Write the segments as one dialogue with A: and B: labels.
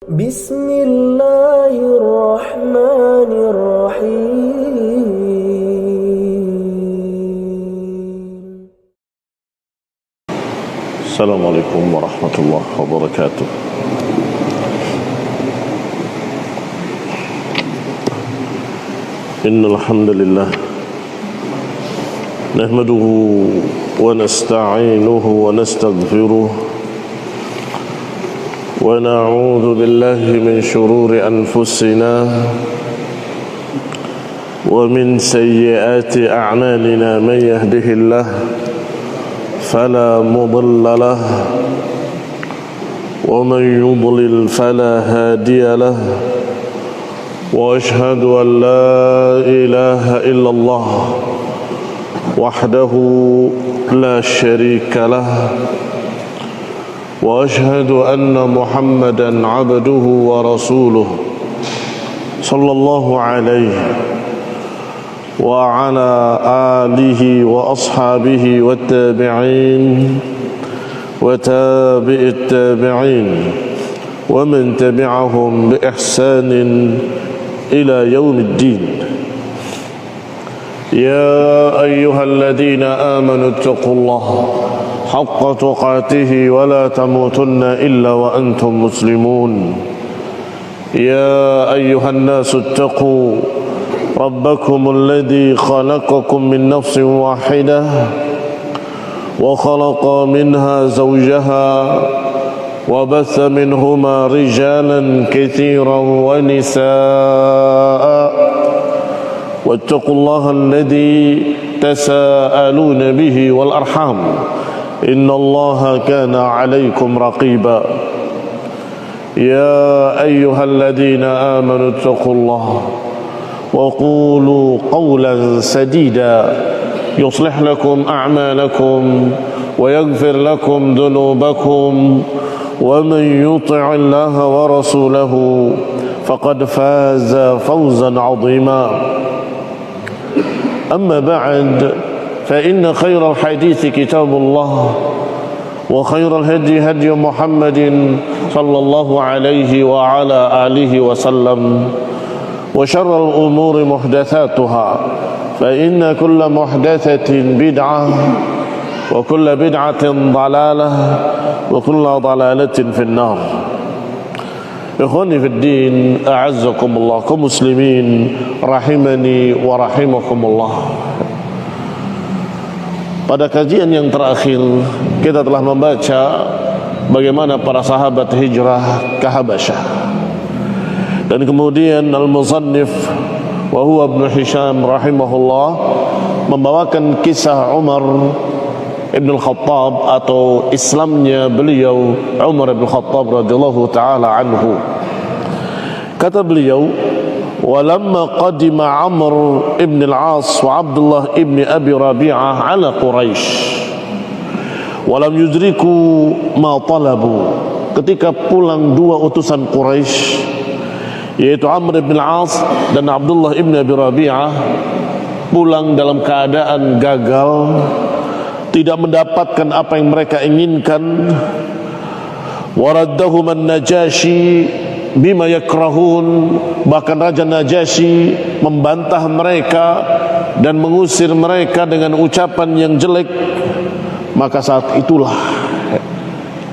A: بسم الله الرحمن الرحيم.
B: السلام عليكم ورحمة الله وبركاته. إن الحمد لله نحمده ونستعينه ونستغفره ونعوذ بالله من شرور أنفسنا ومن سيئات أعمالنا. من يهده الله فلا مضل له ومن يضلل فلا هادي له، وأشهد أن لا إله إلا الله وحده لا شريك له، وأشهد أن محمدًا عبده ورسوله صلى الله عليه وعلى آله وأصحابه والتابعين وتابع التابعين ومن تبعهم بإحسان إلى يوم الدين. يا أيها الذين آمنوا اتقوا الله حق تقاته ولا تموتن إلا وأنتم مسلمون. يا أيها الناس اتقوا ربكم الذي خلقكم من نفس واحدة وخلق منها زوجها وبث منهما رجالا كثيرا ونساء، واتقوا الله الذي تساءلون به والأرحام إن الله كان عليكم رقيبا. يا أيها الذين آمنوا اتقوا الله وقولوا قولا سديدا يصلح لكم أعمالكم ويغفر لكم ذنوبكم، ومن يطع الله ورسوله فقد فاز فوزا عظيما. أما بعد، فإن خير الحديث كتاب الله، وخير الهدي هدي محمد صلى الله عليه وعلى آله وسلم، وشر الأمور محدثاتها، فإن كل محدثة بدعة وكل بدعة ضلالة وكل ضلالة في النار. Ikhwani fi din, a'azzakumullah, kaum muslimin rahimani wa rahimakumullah. Pada kajian yang terakhir kita telah membaca bagaimana para sahabat hijrah ke Habasyah, dan kemudian al-musannif wa huwa Ibnu Hisham rahimahullah membawakan kisah Umar Ibn al-Khattab atau Islamnya beliau Umar Ibn al-Khattab radhiyallahu ta'ala anhu. Kata beliau, walamma qadima Amr ibn al-As wa Abdullah ibn Abi Rabi'ah ala Quraisy walam yudriku ma talabu. Ketika pulang dua utusan Quraisy, yaitu Amr ibn al-As dan Abdullah ibn Abi Rabi'ah, pulang dalam keadaan gagal, tidak mendapatkan apa yang mereka inginkan. Waraddahum an-Najashi bima yakrahun, bahkan Raja Najasyi membantah mereka dan mengusir mereka dengan ucapan yang jelek. Maka saat itulah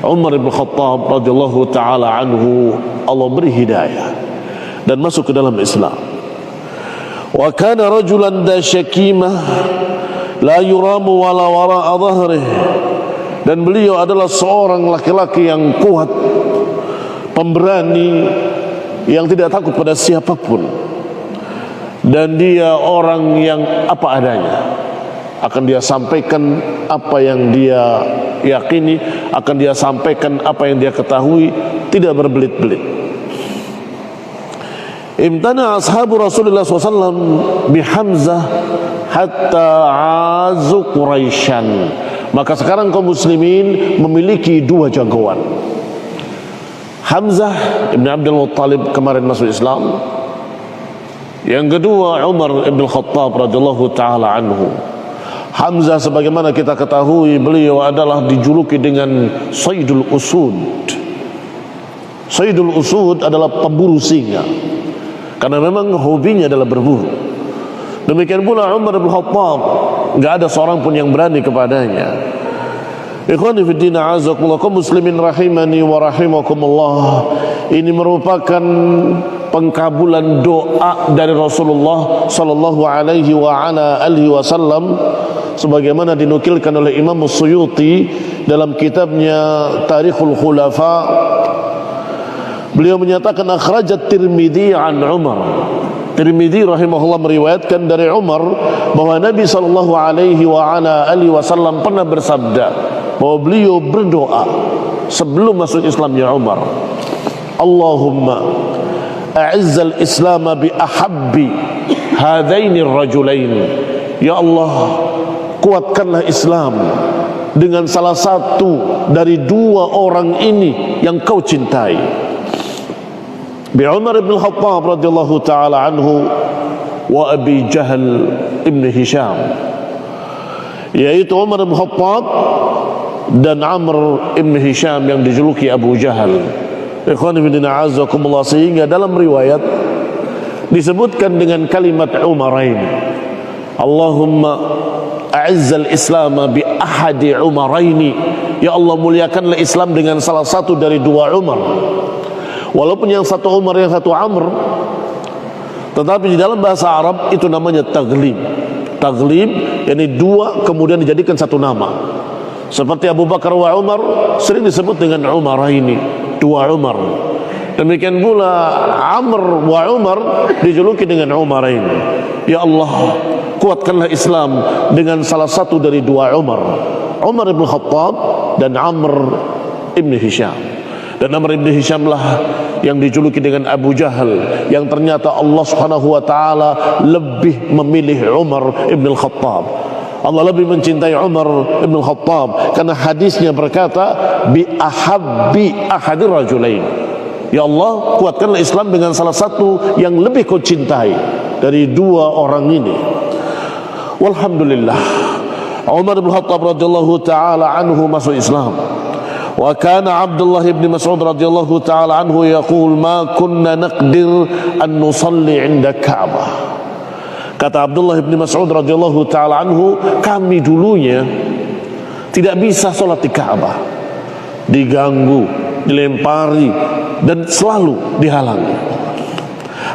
B: Umar bin Khattab radhiyallahu ta'ala anhu Allah beri hidayah dan masuk ke dalam Islam. Wa kana rajulan da syakimah la yuramu wala wara'a dhahrih, dan beliau adalah seorang laki-laki yang kuat, pemberani, yang tidak takut pada siapapun, dan dia orang yang apa adanya. Akan dia sampaikan apa yang dia yakini, akan dia sampaikan apa yang dia ketahui, tidak berbelit-belit. Imtana ashabu Rasulullah SAW bi Hamzah hatta azu Quraisyan. Maka sekarang kaum muslimin memiliki dua jagoan. Hamzah ibn Abdul Muttalib kemarin masuk Islam. Yang kedua Umar ibn Khattab radhiyallahu ta'ala anhu. Hamzah sebagaimana kita ketahui beliau adalah dijuluki dengan Sayyidul Usud, Sayyidul Usud adalah pemburu singa, karena memang hobinya adalah berburu. Demikian pula Umar bin Khattab, enggak ada seorang pun yang berani kepadanya. Ikhwani fi din, a'azakumullah, kaum muslimin rahimani wa rahimakumullah. Ini merupakan pengkabulan doa dari Rasulullah sallallahu alaihi wa ala alihi wasallam, sebagaimana dinukilkan oleh Imam Suyuti dalam kitabnya Tarikhul Khulafa. Beliau menyatakan akhrajat Tirmidzi an Umar. Tirmidzi rahimahullah meriwayatkan dari Umar bahwa Nabi sallallahu alaihi wa ala alihi wasallam pernah bersabda bahwa beliau berdoa sebelum masuk Islamnya Umar, Allahumma a'izzal Islam bi ahabbi hadaini rajulain. Ya Allah, kuatkanlah Islam dengan salah satu dari dua orang ini yang kau cintai. Bi Umar bin Khattab radhiyallahu taala anhu wa Abi Jahal ibn Hisham, yaitu Umar bin Khattab dan Amr ibn Hisham yang dijuluki Abu Jahal. Ikhwan fillah a'azzakumullah, sehingga dalam riwayat disebutkan dengan kalimat Umarain, Allahumma a'izzal Islam bi ahadi Umaraini. Ya Allah, muliakanlah Islam dengan salah satu dari dua Umar. Walaupun yang satu Umar, yang satu Amr, tetapi di dalam bahasa Arab itu namanya taglib. Taglib, yakni dua kemudian dijadikan satu nama. Seperti Abu Bakar wa Umar sering disebut dengan Umaraini, dua Umar. Demikian pula Amr wa Umar dijuluki dengan Umarain. Ya Allah, kuatkanlah Islam dengan salah satu dari dua Umar, Umar ibn Khattab dan Amr ibn Hisham. Dan Amr ibn Hisham lah yang dijuluki dengan Abu Jahal, yang ternyata Allah Subhanahu wa taala lebih memilih Umar ibn Khattab. Allah lebih mencintai Umar ibn Khattab karena hadisnya berkata bi ahabbi ahadir rajulain. Ya Allah, kuatkanlah Islam dengan salah satu yang lebih kau cintai dari dua orang ini. Walhamdulillah, Umar bin Khattab radhiyallahu taala anhu masuk Islam. Wa kana Abdullah bin Mas'ud radhiyallahu taala anhu yaqul ma kunna naqdir an nusalli 'inda Ka'bah. Kata Abdullah bin Mas'ud radhiyallahu taala anhu, kami dulunya tidak bisa salat di Ka'bah, diganggu, dilempari dan selalu dihalangi.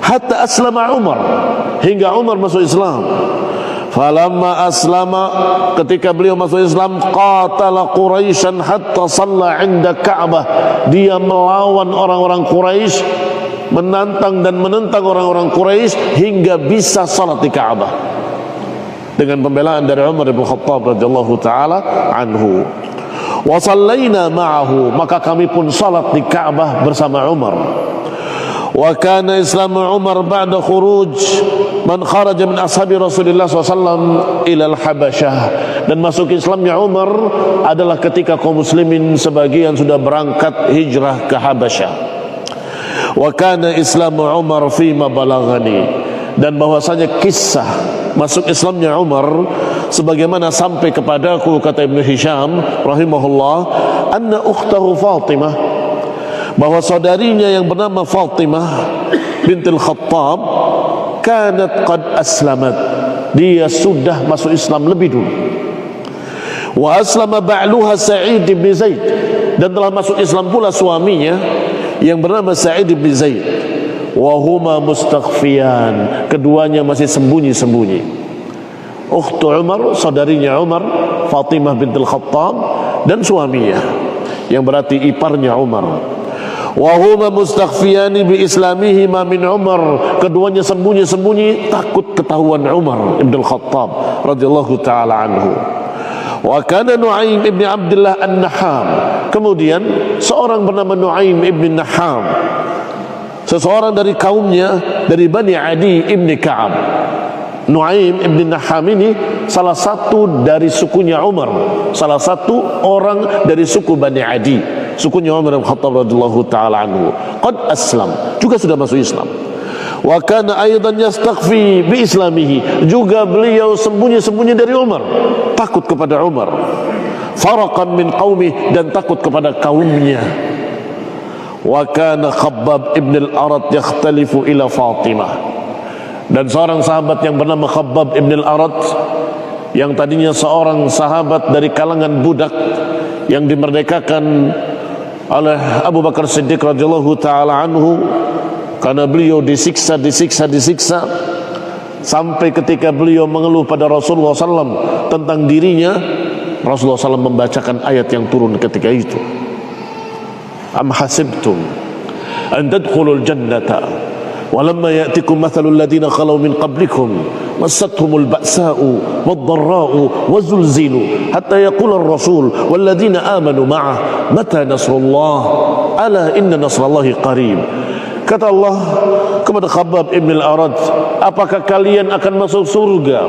B: Hatta aslama Umar, hingga Umar masuk Islam. Falamma aslama, ketika beliau masuk Islam, qatala Quraisyan hatta shalla 'inda Ka'bah. Dia melawan orang-orang Quraisy, menantang dan menentang orang-orang Quraisy hingga bisa salat di Ka'bah dengan pembelaan dari Umar bin Khattab radhiyallahu taala anhu. Wa shallaina ma'ahu, maka kami pun salat di Ka'bah bersama Umar. Wa kana Islam Umar ba'da khuruj man kharaja min ashabi Rasulullah SAW ila al-Habasyah. Dan masuk Islamnya Umar adalah ketika kaum muslimin sebagian sudah berangkat hijrah ke Habasyah. Wa kana Islam Umar fima balaghani, dan bahwasanya kisah masuk Islamnya Umar sebagaimana sampai kepadaku, kata Ibnu Hisham rahimahullah, anna ukhtahu Fatimah, bahwa saudarinya yang bernama Fatimah bintul Khattab kanat qad aslamat, dia sudah masuk Islam lebih dulu. Wa aslama ba'luha Sa'id bin Zaid, dan telah masuk Islam pula suaminya yang bernama Sa'id bin Zaid. Wa huma mustakhfiyan, keduanya masih sembunyi-sembunyi. Ukhtu Umar, saudarinya Umar, Fatimah bintul Khattab, dan suaminya yang berarti iparnya Umar. Wa huma mustakhfiyani bi islamihima min Umar, keduanya sembunyi-sembunyi takut ketahuan Umar ibn Khattab radhiyallahu taala anhu. Wa kana Nu'aim ibn Abdullah an-Naham, kemudian seorang bernama Nu'aim ibn Naham, seseorang dari kaumnya dari Bani Adi ibn Ka'ab. Nu'aim ibn Naham ini salah satu dari sukunya Umar, salah satu orang dari suku Bani Adi, sukunya Umar bin Khattab radhiyallahu taala anhu. Qad aslam, juga sudah masuk Islam. Wa kana aidan yastakhfi bi islamihi, juga beliau sembunyi-sembunyi dari Umar, takut kepada Umar. Faraqan min qaumi, dan takut kepada kaumnya. Wa kana Khabbab ibn al-Arat yakhtalifu ila Fatimah. Dan seorang sahabat yang bernama Khabbab ibn al-Arat, yang tadinya seorang sahabat dari kalangan budak yang dimerdekakan oleh Abu Bakar Siddiq radhiyallahu taala anhu, karena beliau disiksa sampai ketika beliau mengeluh pada Rasulullah SAW tentang dirinya, Rasulullah SAW membacakan ayat yang turun ketika itu. Am hasibtum an tadkhulul jannata walamma ya'tikum mathalul ladina khalau min qablikum massatuhumul ba'sa'u wad-dharra'u wazulzilu hatta yaqula ar-rasul wal ladina amanu ma'ah mata nasrullah ala inna nasrallahi qarib. Kata Allah kepada Khabbab ibn al-Arat, apakah kalian akan masuk surga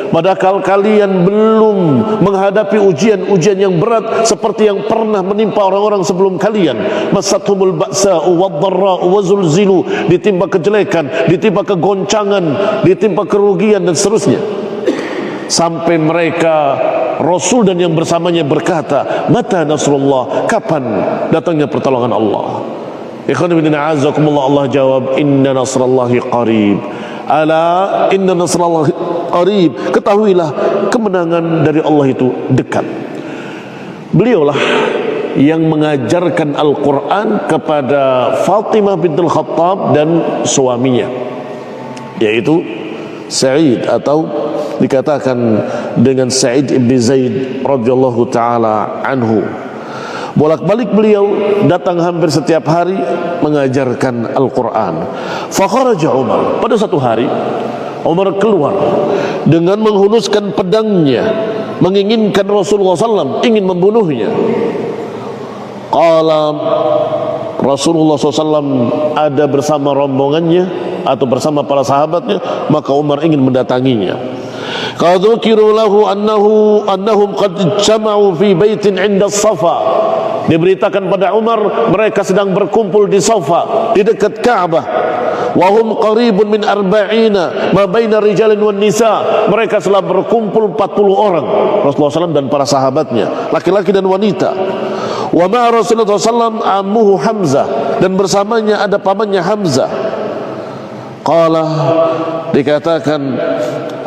B: padahal kalian belum menghadapi ujian-ujian yang berat seperti yang pernah menimpa orang-orang sebelum kalian? Masathumul ba'sa'u wad-dharra'u wazulzilu, ditimpa kejelekan, ditimpa kegoncangan, ditimpa kerugian dan seterusnya, sampai mereka Rasul dan yang bersamanya berkata, mata nasrullah, kapan datangnya pertolongan Allah? Ikhwan fillah a'azzakumullah, Allah jawab, inna nasrallahi qarib. Ala inna nasrallahi qarib, ketahuilah kemenangan dari Allah itu dekat. Beliaulah yang mengajarkan Al-Quran kepada Fatimah bintul Khattab dan suaminya, yaitu Sa'id, atau dikatakan dengan Sa'id ibn Zaid radhiyallahu taala anhu. Bolak-balik beliau datang hampir setiap hari mengajarkan Al-Quran. Fakharaja Umar, pada satu hari Umar keluar dengan menghunuskan pedangnya, menginginkan Rasulullah SAW, ingin membunuhnya. Qala Rasulullah SAW ada bersama rombongannya atau bersama para sahabatnya, maka Umar ingin mendatanginya. Qad dzukiru lahu annahum qad jama'u fi baitin 'inda as-Safa. Diberitakan pada Umar mereka sedang berkumpul di Safa, di dekat Ka'bah. Wa hum qaribun min arba'ina ma baina rijalin wan nisa. Mereka telah berkumpul 40 orang, Rasulullah SAW dan para sahabatnya, laki-laki dan wanita. Wa ma Rasulullah SAW ammuhu Hamzah, dan bersamanya ada pamannya Hamzah. Qala, dikatakan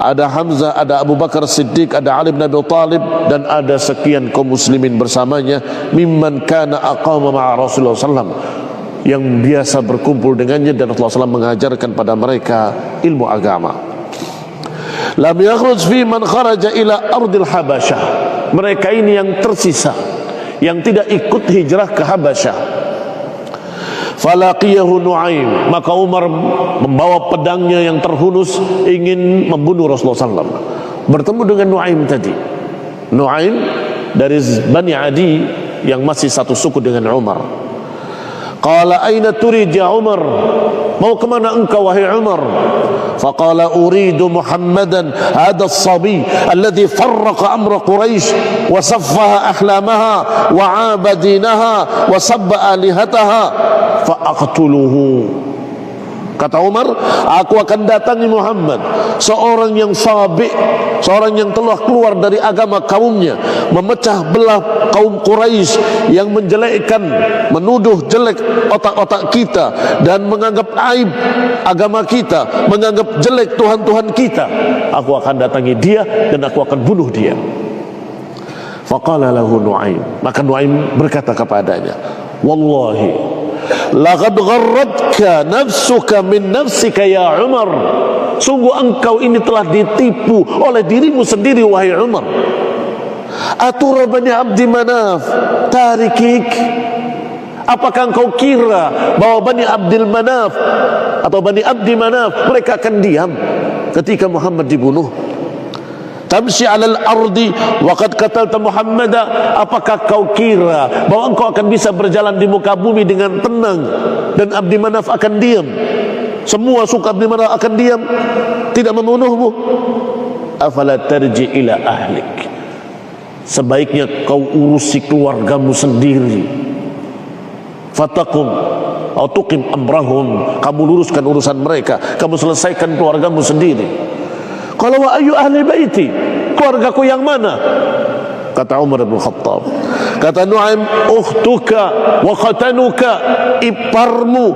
B: ada Hamzah, ada Abu Bakar Siddiq, ada Ali bin Abi Thalib, dan ada sekian kaum muslimin bersamanya, mimman kana aqama ma'a Rasulullah SAW, yang biasa berkumpul dengannya, dan Rasulullah SAW mengajarkan pada mereka ilmu agama. Lam yakhruj fi man kharaja ila ardil Habasyah. Mereka ini yang tersisa, yang tidak ikut hijrah ke Habasyah. Falaqiyahu Nu'aim, maka Umar membawa pedangnya yang terhunus ingin membunuh Rasulullah SAW. Bertemu dengan Nu'aim tadi. Nu'aim dari Bani Adi yang masih satu suku dengan Umar. Qala aina turid ya Umar, mau kemana engkau wahai Umar? Faqala uridu Muhammadan hadha as-sabi alladhi farraqa amra Quraisy wa saffaha ahlamaha wa 'aba dinaha wa sabba alihataha fa aqtuluhu. Kata Umar, aku akan datangi Muhammad, seorang yang sabi, seorang yang telah keluar dari agama kaumnya, memecah belah kaum Quraisy yang menjelekkan, menuduh jelek otak-otak kita dan menganggap aib agama kita, menganggap jelek Tuhan-Tuhan kita. Aku akan datangi dia dan aku akan bunuh dia. Faqala lahu Nu'aim, maka Nu'aim berkata kepadanya, wallahi laqad gharratka nafsuka min nafsika ya Umar. Sungguh engkau ini telah ditipu oleh dirimu sendiri wahai Umar. Atura Bani Abdi Manaf tarikik. Apakah engkau kira bahwa Bani Abdil Manaf atau Bani Abdi Manaf mereka akan diam ketika Muhammad dibunuh? Tamshi 'alal ardi wa qad qatalta Muhammada. Apakah kau kira bahwa engkau akan bisa berjalan di muka bumi dengan tenang dan Abdi Manaf akan diam? Semua suku Abdi Manaf akan diam, tidak membunuhmu? Afala tarji ila ahlik. Sebaiknya kau urusi keluargamu sendiri. Fatakum atau tuqim amrahum, kamu luruskan urusan mereka, kamu selesaikan keluargamu sendiri. Kalau wa ayu ahli baiti, keluargaku yang mana? kata Umar bin Khattab. Kata Nu'aim, ukhtuka wa khatanuka, iparmu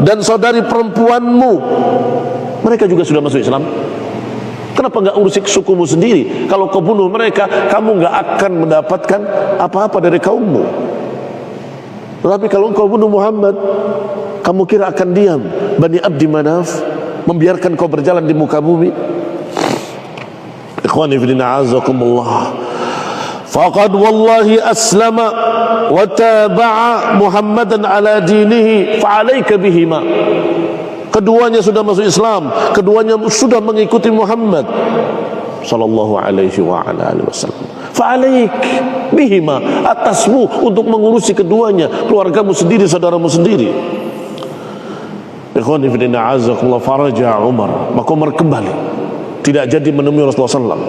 B: dan saudari perempuanmu, mereka juga sudah masuk Islam. Kenapa enggak urusi sukumu sendiri? Kalau kau bunuh mereka, kamu enggak akan mendapatkan apa-apa dari kaummu. Tetapi kalau engkau bunuh Muhammad, kamu kira akan diam Bani Abdi Manaf membiarkan kau berjalan di muka bumi? Ikhwani fillah, a'azakumullah. Faqad wallahi aslama wa taba'a Muhammadan ala dinihi fa'alaika bihima. Keduanya sudah masuk Islam, keduanya sudah mengikuti Muhammad sallallahu alaihi wa ala alihi wasallam. Fa'alaik bihima, atasmu untuk mengurusi keduanya, keluargamu sendiri, saudaramu sendiri. Ikhwani fillah, a'azakumullah. Faraja Umar, maka Umar kembali, tidak jadi menemui Rasulullah SAW,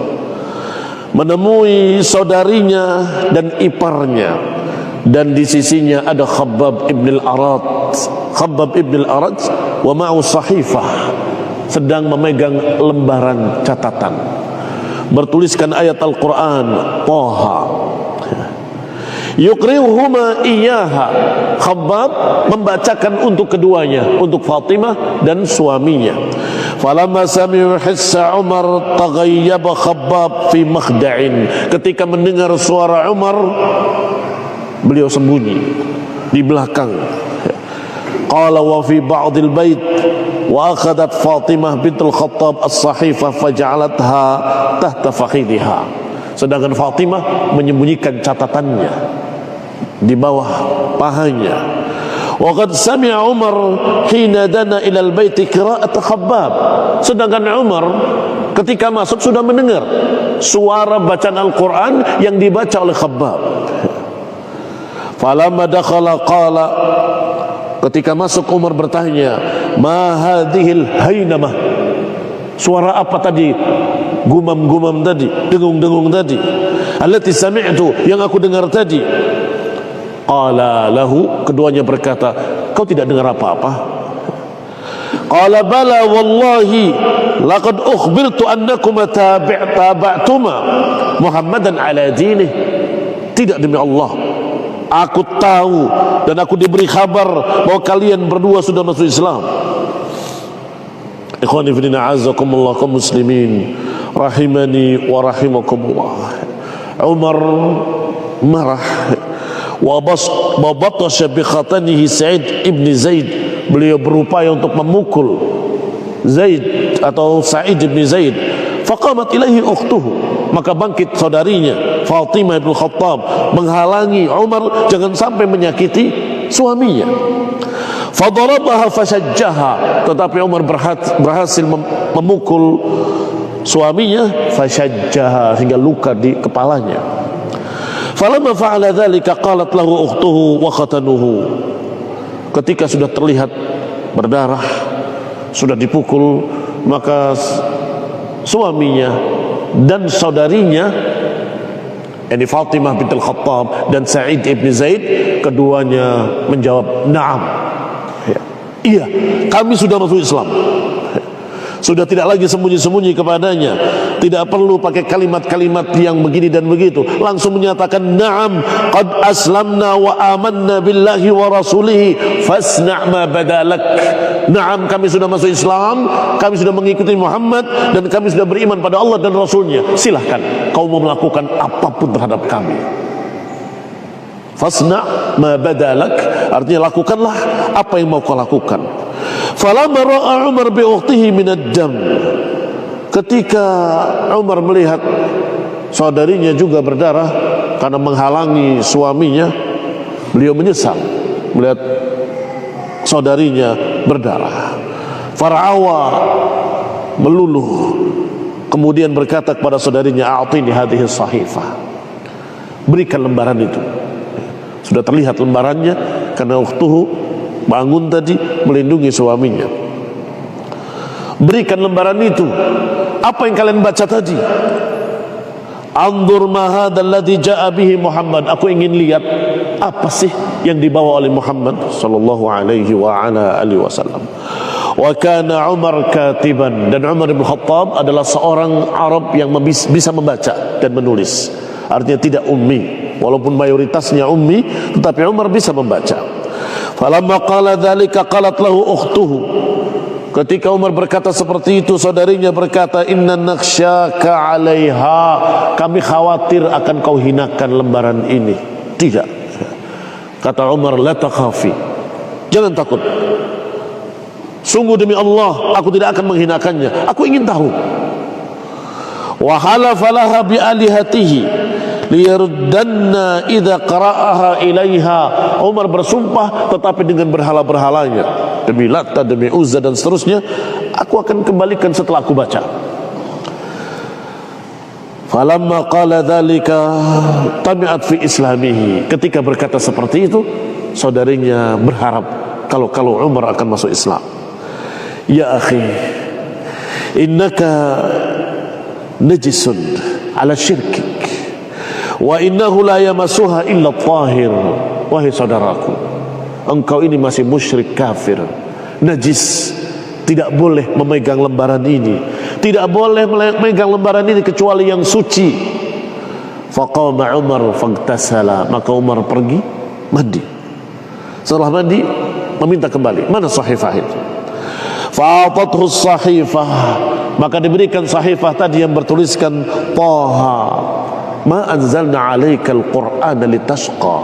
B: menemui saudarinya dan iparnya, dan di sisinya ada Khabbab ibn al-Arat. Khabbab ibn al-Arat wa ma'u sahifah, sedang memegang lembaran catatan bertuliskan ayat Al-Quran Taha. Yuqri'uhuma iyyaha, Khabbab membacakan untuk keduanya, untuk Fatimah dan suaminya. Falamma sami'u hissa Umar taghayyaba Khabbab fi makhda'in. Ketika mendengar suara Umar, beliau sembunyi di belakang. Qala wa fi ba'dil bait wa akhadat Fatimah bintul Khattab as-sahifah faja'alatha tahta fakhidhiha. Sedangkan Fatimah menyembunyikan catatannya di bawah pahanya. Wa qad sami'a Umar hina dana ila al-bait qira'at Khabbab. Sedangkan Umar ketika masuk sudah mendengar suara bacaan Al-Quran yang dibaca oleh Khabbab. Falamma dakhala qala, ketika masuk Umar bertanya, ma hadhil hainamah, suara apa tadi, gumam-gumam tadi, dengung-dengung tadi, allati sami'tu, yang aku dengar tadi. Qala lahu, keduanya berkata, kau tidak dengar apa-apa? Qala bala wallahi laqad ukhbirtu annakum tabi'tuma Muhammadan ala dinih. Tidak, demi Allah, aku tahu dan aku diberi kabar bahwa kalian berdua sudah masuk Islam. Ikhwani fillah, a'azakumullah, kaum muslimin rahimani wa rahimakumullah. Umar marah wa batasha bi khatanihi Sa'id ibn Zaid. Beliau berupaya untuk memukul Zaid atau Sa'id ibn Zaid. Faqamat ilaihi ukhtuhu, maka bangkit saudarinya Fatimah ibn Khattab menghalangi Umar jangan sampai menyakiti suaminya. Fadarabaha fashajjaha, tetapi Umar berhasil memukul suaminya, fashajjaha, hingga luka di kepalanya. Falamma fa'ala dzalika qalat lahu ukhtuhu wa khatanuhu. Ketika sudah terlihat berdarah, sudah dipukul, maka suaminya dan saudarinya, yakni Fatimah bintul Khattab dan Sa'id ibn Zaid, keduanya menjawab, na'am, iya, kami sudah masuk Islam. Sudah tidak lagi sembunyi-sembunyi kepadanya, tidak perlu pakai kalimat-kalimat yang begini dan begitu, langsung menyatakan, na'am, qad aslamna wa amanna billahi wa rasulihi fasna' ma badalak. Na'am, kami sudah masuk Islam, kami sudah mengikuti Muhammad, dan kami sudah beriman pada Allah dan Rasulnya. Silahkan kau mau melakukan apapun terhadap kami. Fasna' ma badalak, artinya lakukanlah apa yang mau kau lakukan. Falamma ra'a Umar bi ukhtihi min ad-dam, ketika Umar melihat saudarinya juga berdarah karena menghalangi suaminya, beliau menyesal melihat saudarinya berdarah. Far'awa, meluluh, kemudian berkata kepada saudarinya, a'tini hadhihi sahifah, berikan lembaran itu. Sudah terlihat lembarannya karena ukhtuhu bangun tadi melindungi suaminya. Berikan lembaran itu. Apa yang kalian baca tadi? Anzur ma hadzal ladzi jaa bihi Muhammad. Aku ingin lihat apa sih yang dibawa oleh Muhammad sallallahu alaihi wa ala alihi wasallam. Wa kana Umar katiban, dan Umar bin Khattab adalah seorang Arab yang bisa membaca dan menulis. artinya tidak ummi. Walaupun mayoritasnya ummi, tetapi Umar bisa membaca. Falamma qala dzalika qalat lahu ukhtuhu. Ketika Umar berkata seperti itu, saudarinya berkata, inna nakhsyaka 'alaiha, kami khawatir akan kau hinakan lembaran ini. Tidak. Kata Umar, la takhafi, jangan takut. Sungguh demi Allah, aku tidak akan menghinakannya. Aku ingin tahu. Wa halafa laha bi alihatihi liyardanna idza qara'aha ilaiha. Umar bersumpah tetapi dengan berhala-berhalanya, demi Lata, demi Uzza dan seterusnya, aku akan kembalikan setelah aku baca. Falamma qala dzalika tami'at fi islamihi. Ketika berkata seperti itu, saudarinya berharap kalau Umar akan masuk Islam. Ya akhi, innaka najisun ala syirkik wa innahu la yamassuha illa tahir. Wahai saudaraku, engkau ini masih musyrik kafir, najis, tidak boleh memegang lembaran ini, tidak boleh memegang lembaran ini kecuali yang suci. Faqama Umar faghtasala, maka Umar pergi mandi. Setelah mandi meminta kembali, mana sahifah itu? Fa'atathu sahifah, maka diberikan sahifah tadi yang bertuliskan Taha ma anzalna 'alaikal qur'ana litashqa.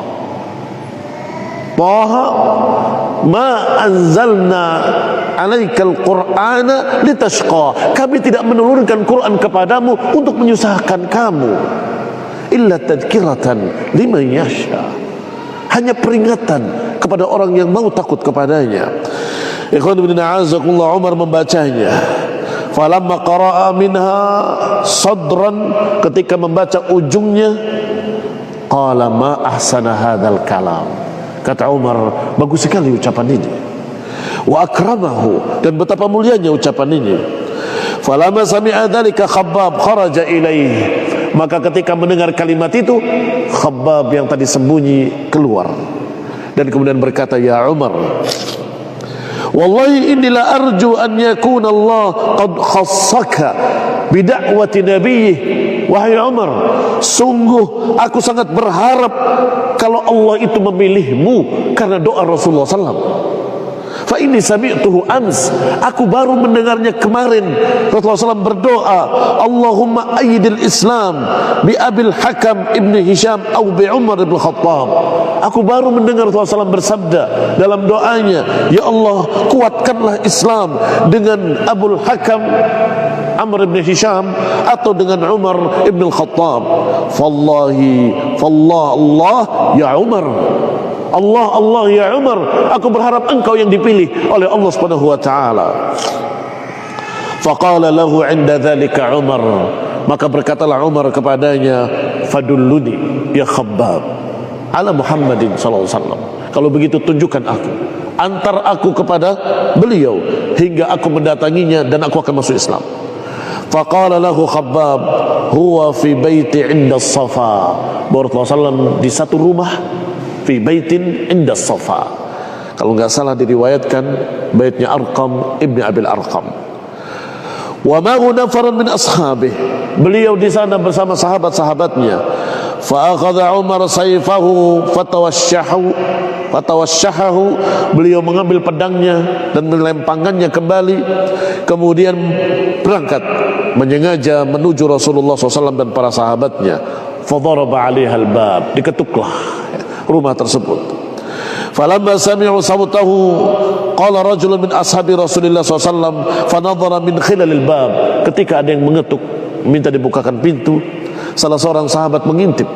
B: Taha ma anzalna 'alaikal qur'ana litashqa, kami tidak menurunkan Quran kepadamu untuk menyusahkan kamu. Illa tadhkiratan liman yasha, hanya peringatan kepada orang yang mau takut kepadanya. Ikhwan ibn a'azakullah, Umar membacanya. Falamma qara'a minha sadran, ketika membaca ujungnya, qala ma ahsana hadzal kalam. Kata Umar, bagus sekali ucapan ini. Wa akramahu, dan betapa mulianya ucapan ini. Falamma sami'a dzalika Khabbab kharaja ilaihi, maka ketika mendengar kalimat itu, Khabbab yang tadi sembunyi keluar dan kemudian berkata, ya Umar, wallahi inni la arju an yakuna Allah qad khassaka bida'wati nabiyyih. Wahai Umar, sungguh aku sangat berharap kalau Allah itu memilihmu karena doa Rasulullah SAW. Fa inni sami'tuhu ams, aku baru mendengarnya kemarin. Rasulullah SAW berdoa, Allahumma ayyidil Islam bi Abil Hakam ibn Hisham atau bi Umar ibn Khattab. Aku baru mendengar Rasulullah SAW bersabda dalam doanya, ya Allah, kuatkanlah Islam dengan Abul Hakam Amr ibn Hisham atau dengan Umar ibn Khattab. Fallahi, Allah ya Umar, Allah ya Umar, aku berharap engkau yang dipilih oleh Allah Subhanahu wa taala. Faqala lahu 'inda dzalika Umar, maka berkatalah Umar kepadanya, fadulluni ya Khabbab ala Muhammadin sallallahu alaihi wasallam. Kalau begitu tunjukkan aku, antar aku kepada beliau hingga aku mendatanginya dan aku akan masuk Islam. Faqala lahu Khabbab, huwa fi baiti 'inda as-Safa. Rasulullah SAW di satu rumah, fi baitin inda Safa. Kalau nggak salah diriwayatkan baitnya Arqam ibni Abil Arqam. Wa ma'u nafaran min ashabih, beliau di sana bersama sahabat-sahabatnya. Fa akhadha Umar sayfahu fatawashshahu, beliau mengambil pedangnya dan melempangannya kembali, kemudian berangkat menyengaja menuju Rasulullah SAW dan para sahabatnya. Fadaraba 'alaiha al-bab, diketuklah rumah tersebut. Falamma sami'u sawtahu qala rajulun min ashabi Rasulillah SAW fanadhara min khilalil bab. Ketika ada yang mengetuk minta dibukakan pintu, salah seorang sahabat mengintip.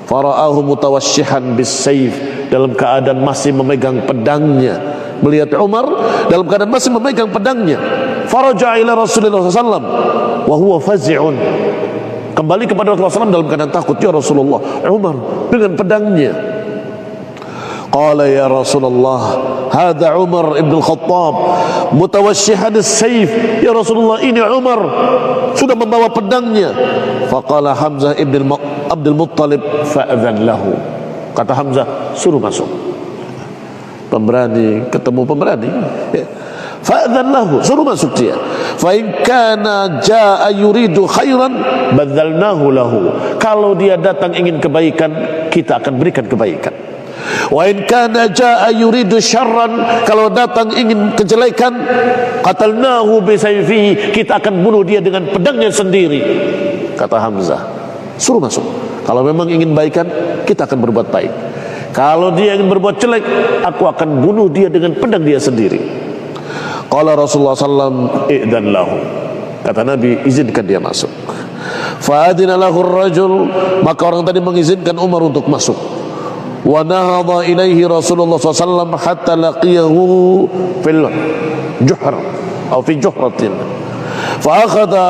B: Fara'ahu mutawashshihan bis-sayf, dalam keadaan masih memegang pedangnya. Melihat Umar dalam keadaan masih memegang pedangnya. Faraja'a ila Rasulillah SAW wa huwa fazi'un, kembali kepada Rasulullah SAW dalam keadaan takut. Ya Rasulullah, Umar dengan pedangnya. Qala ya Rasulullah, hadha Umar ibn al-Khattab mutawashshihan as-sayf. Ya Rasulullah, ini Umar sudah membawa pedangnya. Faqala Hamzah ibn Abdul Muttalib, fa'adhan lahu. Kata Hamzah, suruh masuk. Pemberani ketemu pemberani. fa'adhan lahu, suruh masuk dia. Fa in kana jaa yuridu khairan badzalnahu lahu. Kalau dia datang ingin kebaikan, kita akan berikan kebaikan. Wa in kana jaa yuridu syarran, kalau datang ingin kejelekan, qatalnahu bi sayfihi, kita akan bunuh dia dengan pedangnya sendiri. Kata Hamzah, suruh masuk. Kalau memang ingin baikan, kita akan berbuat baik. Kalau dia ingin berbuat jelek, aku akan bunuh dia dengan pedang dia sendiri. Qala Rasulullah sallallahu i'dan lahu. Kata Nabi, izinkan dia masuk. Fa adina lahu ar-rajul, maka orang tadi mengizinkan Umar untuk masuk. Wa nahadha ilaihi Rasulullah sallallahu hatta laqiyahu fil juhr atau fi juhratin. Fa akhadha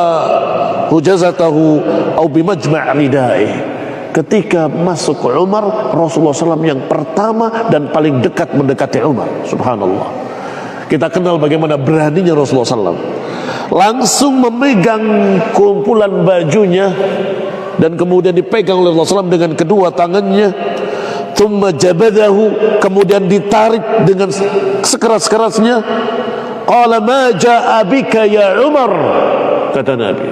B: hujazatahu atau bimajma' ridaihi. Ketika masuk Umar, Rasulullah SAW yang pertama dan paling dekat mendekati Umar. Subhanallah. Kita kenal bagaimana beraninya Rasulullah SAW. Langsung memegang kumpulan bajunya dan kemudian dipegang oleh Rasulullah SAW dengan kedua tangannya. Thumma jabadahu, kemudian ditarik dengan sekeras-kerasnya. Qala ma ja'a bika ya Umar, kata Nabi.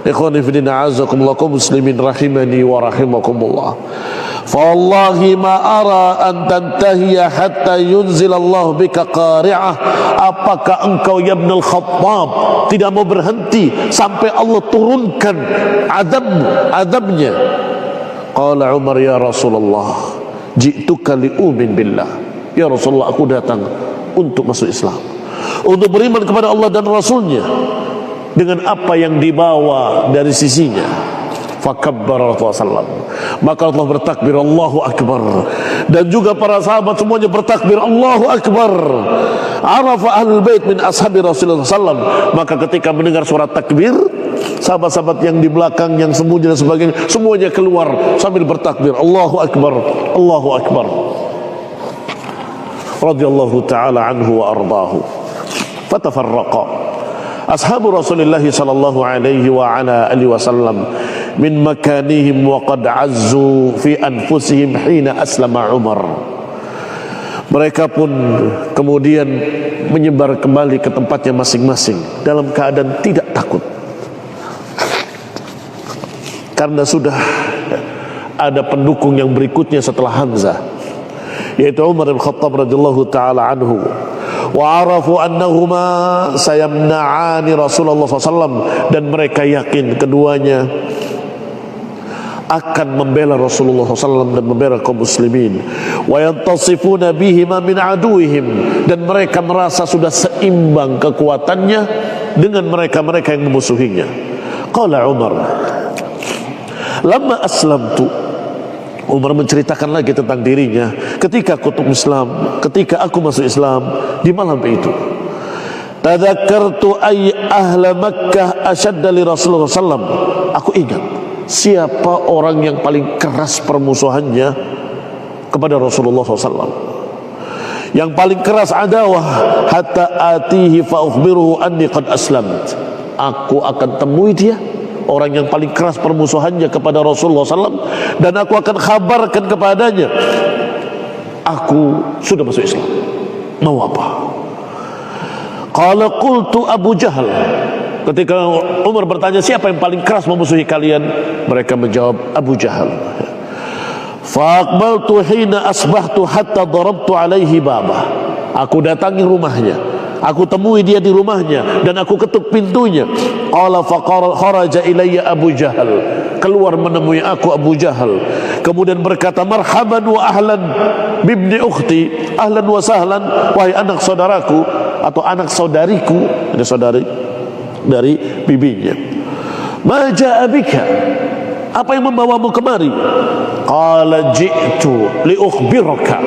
B: Ikhwani fi din, a'azzakumullah, kaum muslimin rahimani wa rahimakumullah. Fa wallahi ma ara an tantahiya hatta yunzilallahu bika qari'ah. Apakah engkau ya Ibn al-Khattab tidak mau berhenti sampai Allah turunkan azabnya? Qala Umar, ya Rasulullah, ji'tuka li'umin billah. Ya Rasulullah, aku datang untuk masuk Islam, untuk beriman kepada Allah dan Rasulnya dengan apa yang dibawa dari sisinya. Fakabbara Rasulullah SAW, maka Allah bertakbir Allahu Akbar, dan juga para sahabat semuanya bertakbir Allahu Akbar. Arafa ahlul bait min ashabi Rasulullah SAW, maka ketika mendengar suara takbir, sahabat-sahabat yang di belakang, yang sembunyi dan sebagainya, semuanya keluar sambil bertakbir Allahu Akbar, Allahu Akbar. Radhiyallahu ta'ala anhu wa ardahu. Fatafarraqa ashabu Rasulullah sallallahu alaihi wa ala alihi wasallam min makanihim wa qad azzu fi anfusihim hina aslama Umar. Mereka pun kemudian menyebar kembali ke tempatnya masing-masing dalam keadaan tidak takut, karena sudah ada pendukung yang berikutnya setelah Hamzah, yaitu Umar bin Khattab radhiyallahu taala anhu. Wa arafu annahuma sayamna'ani Rasulullah SAW, dan mereka yakin keduanya akan membela Rasulullah SAW dan membela kaum muslimin. Wa yantasifuna bihima min aduihim, dan mereka merasa sudah seimbang kekuatannya dengan mereka-mereka yang memusuhinya. Qala Umar, lamma aslamtu, Umar menceritakan lagi tentang dirinya ketika aku masuk Islam, ketika aku masuk Islam di malam itu. Tadzakartu ay ahla Makkah ashadda li Rasulullah sallam. Aku ingat siapa orang yang paling keras permusuhannya kepada Rasulullah SAW, yang paling keras adawah. Hatta atihi fa ukhbiruhu anni qad aslamt. Aku akan temui dia, orang yang paling keras permusuhannya kepada Rasulullah SAW, dan aku akan kabarkan kepadanya, aku sudah masuk Islam. Mau apa? Qala qultu Abu Jahal. Ketika Umar bertanya siapa yang paling keras memusuhi kalian, mereka menjawab Abu Jahal. Fa aqbaltu hina asbahtu hatta darabtu alaihi babah. Aku datangi rumahnya, aku temui dia di rumahnya, dan aku ketuk pintunya. Qala fa kharaja ilayya Abu Jahal. Keluar menemui aku Abu Jahal, kemudian berkata, marhaban wa ahlan bibni ukhti, ahlan wa sahlan, wahai anak saudaraku atau anak saudariku, ada saudari dari bibinya. Ma ja'a bika, apa yang membawamu kemari? Qala ji'tu li ukhbiraka,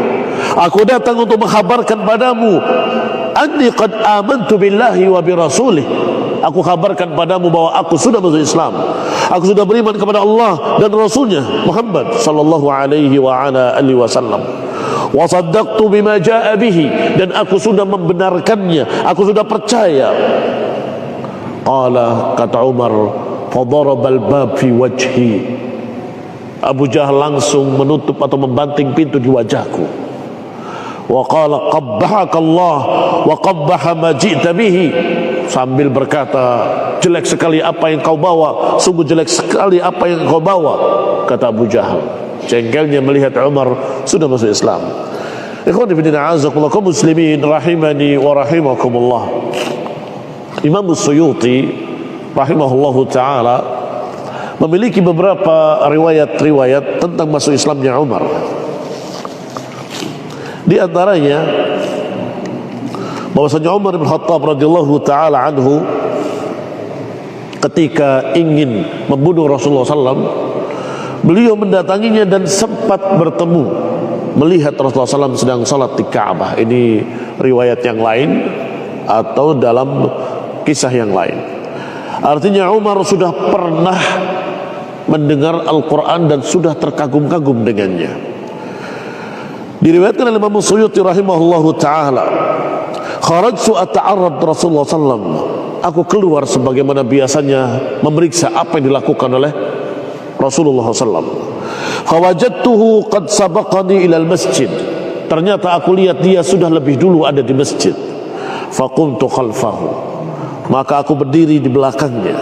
B: aku datang untuk menghabarkan padamu, anni qad amantu billahi wa bi rasulih, aku kabarkan padamu bahwa aku sudah masuk Islam, aku sudah beriman kepada Allah dan Rasulnya Muhammad sallallahu alaihi wa ala alihi wasallam. Wa saddaqtu bima jaa bihi, dan aku sudah membenarkannya, aku sudah percaya. Qala, kata Umar, fadarabal bab fi wajhi. Abu Jahal langsung menutup atau membanting pintu di wajahku. wa qala qabbahakallah wa qabbaha ma ji'ta bihi, sambil berkata, jelek sekali apa yang kau bawa, sungguh jelek sekali apa yang kau bawa, kata Abu Jahal. Jengkelnya melihat Umar sudah masuk Islam. Ikhwan fillah, a'azakumullah, kaum muslimin rahimani wa rahimakumullah. Imam Suyuti rahimahullahu taala memiliki beberapa riwayat-riwayat tentang masuk Islamnya Umar. Di antaranya bahwasanya Umar bin Khattab radhiyallahu taala anhu ketika ingin membunuh Rasulullah SAW, beliau mendatanginya dan sempat bertemu, melihat Rasulullah SAW sedang salat di Ka'bah. Ini riwayat yang lain atau dalam kisah yang lain. Artinya Umar sudah pernah mendengar Al-Quran dan sudah terkagum-kagum dengannya. Diriwayatkan oleh Imam Suyuti rahimahullahu ta'ala, kharajtu ata'arrad Rasulullah SAW, aku keluar sebagaimana biasanya memeriksa apa yang dilakukan oleh Rasulullah SAW. Fawajadtuhu qad sabaqani ilal masjid, ternyata aku lihat dia sudah lebih dulu ada di masjid. Faqumtu khalfahu, maka aku berdiri di belakangnya.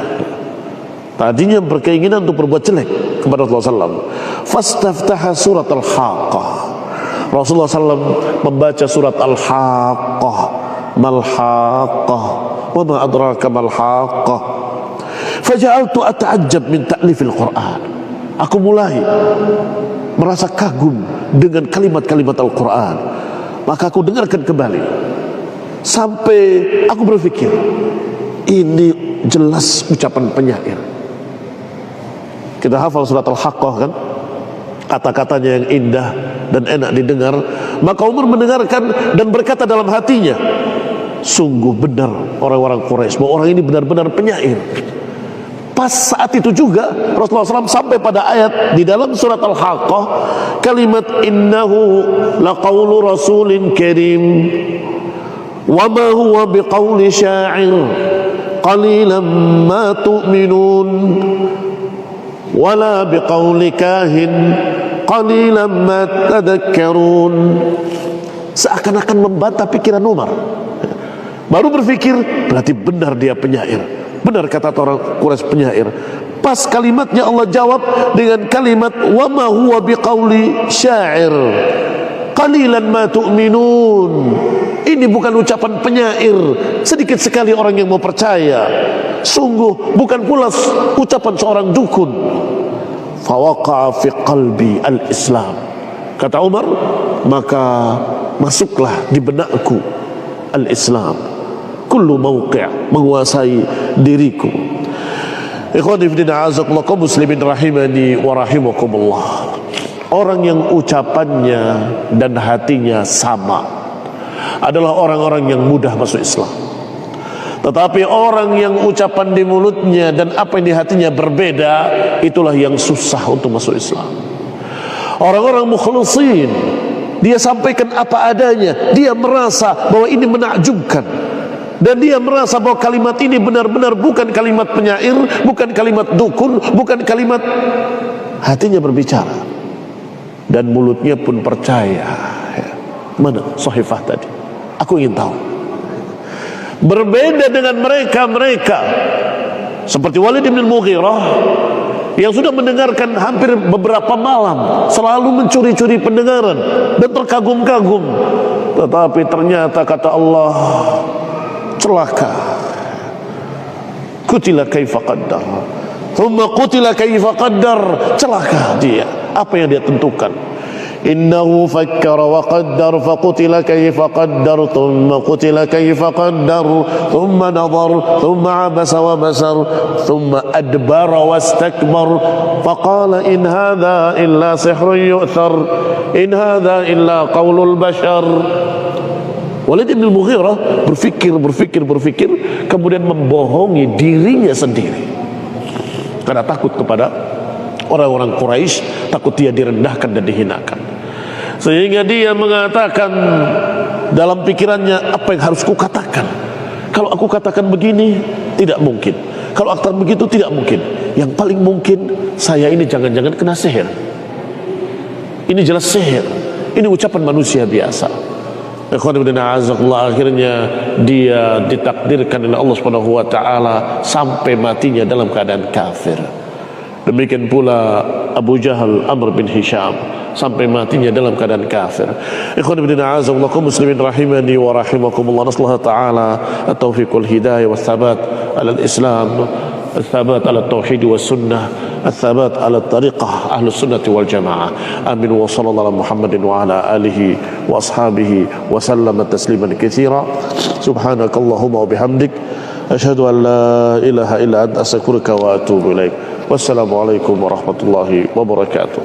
B: Tadinya berkeinginan untuk berbuat jelek kepada Rasulullah SAW. Fastaftaha surat Al-Haqqah, Rasulullah SAW membaca surat Al-Haqqah. Mal-Haqqah wa ma adraka mal-Haqqah. Faja'altu ata'ajjab min ta'lifil Qur'an, aku mulai merasa kagum dengan kalimat-kalimat Al-Quran. Maka aku dengarkan kembali sampai aku berpikir, ini jelas ucapan penyair. Kita hafal surat Al-Haqqah kan, kata-katanya yang indah dan enak didengar. Maka Umar mendengarkan dan berkata dalam hatinya, sungguh benar orang-orang Quraisy bahwa orang ini benar-benar penyair. Pas saat itu juga Rasulullah SAW sampai pada ayat di dalam surat Al-Haqqah, kalimat innahu laqawlu rasulin karim wa ma huwa biqawli sya'ir qalilan ma tu'minun wala biqawli kahin qalilan ma tadakkarun. Seakan-akan membantah pikiran Umar. Baru berpikir, berarti benar dia penyair, benar kata orang Quraisy penyair. Pas kalimatnya Allah jawab dengan kalimat wa ma huwa biqauli syair qalilan ma tu'minun. Ini bukan ucapan penyair, sedikit sekali orang yang mau percaya. Sungguh bukan pula ucapan seorang dukun. Fawaqa'a fi qalbi al-Islam, kata Umar, maka masuklah di benakku al-Islam. Kullu mawqi' menguasai diriku. Ikhwani fillah, a'azakumullah, kaum muslimin rahimani wa rahimakumullah. Orang yang ucapannya dan hatinya sama adalah orang-orang yang mudah masuk Islam. Tetapi orang yang ucapan di mulutnya dan apa yang di hatinya berbeda, itulah yang susah untuk masuk Islam. Orang-orang mukhlisin, dia sampaikan apa adanya, dia merasa bahwa ini menakjubkan, dan dia merasa bahwa kalimat ini benar-benar bukan kalimat penyair, bukan kalimat dukun, bukan kalimat, hatinya berbicara dan mulutnya pun percaya. Mana Sahifah tadi? Aku ingin tahu. Berbeda dengan mereka seperti Walid bin Mughirah yang sudah mendengarkan hampir beberapa malam, selalu mencuri-curi pendengaran dan terkagum-kagum. Tetapi ternyata kata Allah, celaka. Qutila kaifa qaddar, thumma qutila kaifa qaddar. Celaka dia, apa yang dia tentukan. Innahu fakkara wa qaddar faqutila kaifa qaddar thumma qutila kaifa qaddar thumma nadhar thumma abasa wa basar thumma adbara wastakbar faqala in hadha illa sihrun yu'thar in hadha illa qaulul bashar. Walid bin Mughirah berpikir, kemudian membohongi dirinya sendiri karena takut kepada orang-orang Quraisy, takut dia direndahkan dan dihinakan. Sehingga dia mengatakan dalam pikirannya, apa yang harus kukatakan? Kalau aku katakan begini, tidak mungkin. Kalau aku katakan begitu, tidak mungkin. Yang paling mungkin, saya ini jangan-jangan kena sihir. Ini jelas sihir. Ini ucapan manusia biasa. Ikhwan ibn a'azakullah, akhirnya dia ditakdirkan oleh Allah Subhanahu wa taala sampai matinya dalam keadaan kafir. Demikian pula Abu Jahal Amr bin Hisham sampai matinya dalam keadaan kafir. Ikhwan ibn a'azakullah kaum muslimin rahimani wa rahimakumullah, nasallahu taala at-taufiq wal hidayah was sabat ala al-islam, الثبات على التوحيد والسنة، الثبات على الطريقة أهل السنة والجماعة. آمين. وصلى الله على محمد وعلى آله وأصحابه وسلم تسليما كثيرا. سبحانك اللهم وبحمدك أشهد أن لا إله إلا أنت أستغفرك وأتوب إليك. والسلام عليكم ورحمة الله وبركاته.